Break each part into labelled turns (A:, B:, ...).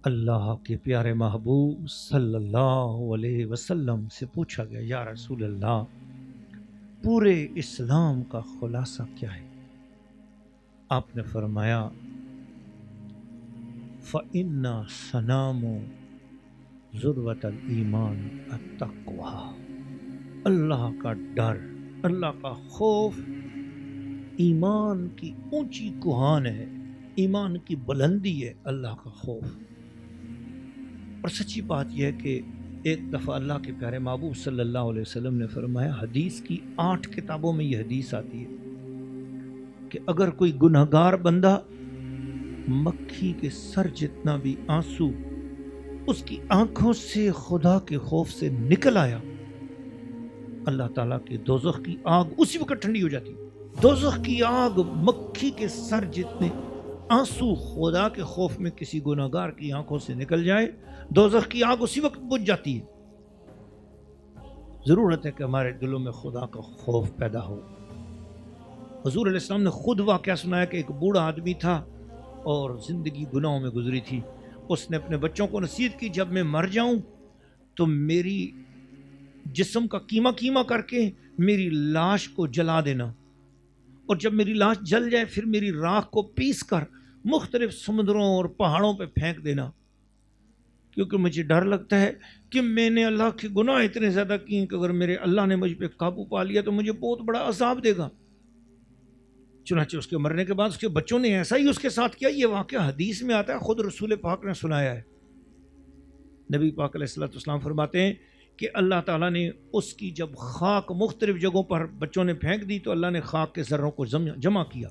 A: اللہ کے پیارے محبوب صلی اللہ علیہ وسلم سے پوچھا گیا، یا رسول اللہ پورے اسلام کا خلاصہ کیا ہے؟ آپ نے فرمایا فَإِنَّ سَنَامُ ذُرْوَةَ الْإِيمَانِ التَّقْوَى، اللہ کا ڈر، اللہ کا خوف ایمان کی اونچی کوہان ہے، ایمان کی بلندی ہے اللہ کا خوف۔ اور سچی بات یہ ہے کہ ایک دفعہ اللہ کے پیارے محبوب صلی اللہ علیہ وسلم نے فرمایا، حدیث کی 8 کتابوں میں یہ حدیث آتی ہے کہ اگر کوئی گنہگار بندہ مکھی کے سر جتنا بھی آنسو اس کی آنکھوں سے خدا کے خوف سے نکل آیا، اللہ تعالیٰ کی دوزخ کی آگ اسی وقت ٹھنڈی ہو جاتی۔ دوزخ کی آگ مکھی کے سر جتنے آنسو خدا کے خوف میں کسی گنہگار کی آنکھوں سے نکل جائے، دوزخ کی آگ اسی وقت بجھ جاتی ہے۔ ضرورت ہے کہ ہمارے دلوں میں خدا کا خوف پیدا ہو۔ حضور علیہ السلام نے خود واقعہ سنایا کہ ایک بوڑھا آدمی تھا اور زندگی گناہوں میں گزری تھی۔ اس نے اپنے بچوں کو نصیحت کی، جب میں مر جاؤں تو میری جسم کا کیما کیما کر کے میری لاش کو جلا دینا، اور جب میری لاش جل جائے پھر میری راکھ کو پیس کر مختلف سمندروں اور پہاڑوں پہ پھینک دینا، کیونکہ مجھے ڈر لگتا ہے کہ میں نے اللہ کے گناہ اتنے زیادہ کیے کہ اگر میرے اللہ نے مجھ پہ قابو پا لیا تو مجھے بہت بڑا عذاب دے گا۔ چنانچہ اس کے مرنے کے بعد اس کے بچوں نے ایسا ہی اس کے ساتھ کیا۔ یہ واقعہ حدیث میں آتا ہے، خود رسول پاک نے سنایا ہے۔ نبی پاک علیہ الصلوۃ والسلام فرماتے ہیں کہ اللہ تعالیٰ نے اس کی جب خاک مختلف جگہوں پر بچوں نے پھینک دی تو اللہ نے خاک کے ذروں کو جمع کیا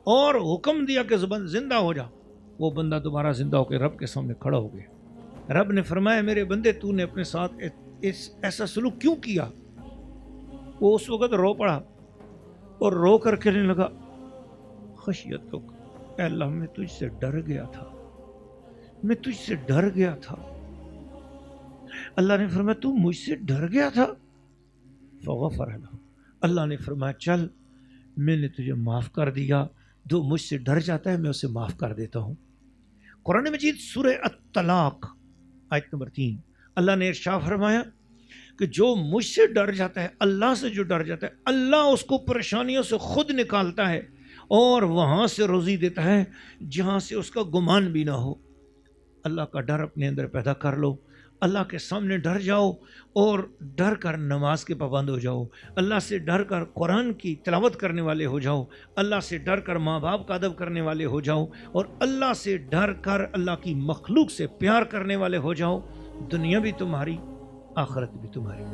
A: اور حکم دیا کہ زندہ ہو جا۔ وہ بندہ دوبارہ زندہ ہو کے رب کے سامنے کھڑا ہو گیا۔ رب نے فرمایا، میرے بندے تو نے اپنے ساتھ ایسا سلوک کیوں کیا؟ وہ اس وقت رو پڑا اور رو کر کہنے لگا، خشیتک، اے اللہ میں تجھ سے ڈر گیا تھا، میں تجھ سے ڈر گیا تھا۔ اللہ نے فرمایا تو مجھ سے ڈر گیا تھا؟ فغفر له، اللہ نے فرمایا چل میں نے تجھے معاف کر دیا، جو مجھ سے ڈر جاتا ہے میں اسے معاف کر دیتا ہوں۔ قرآن مجید سورہ الطلاق آیت نمبر 3، اللہ نے ارشاد فرمایا کہ جو مجھ سے ڈر جاتا ہے، اللہ سے جو ڈر جاتا ہے، اللہ اس کو پریشانیوں سے خود نکالتا ہے اور وہاں سے روزی دیتا ہے جہاں سے اس کا گمان بھی نہ ہو۔ اللہ کا ڈر اپنے اندر پیدا کر لو، اللہ کے سامنے ڈر جاؤ اور ڈر کر نماز کے پابند ہو جاؤ، اللہ سے ڈر کر قرآن کی تلاوت کرنے والے ہو جاؤ، اللہ سے ڈر کر ماں باپ کا ادب کرنے والے ہو جاؤ، اور اللہ سے ڈر کر اللہ کی مخلوق سے پیار کرنے والے ہو جاؤ۔ دنیا بھی تمہاری، آخرت بھی تمہاری۔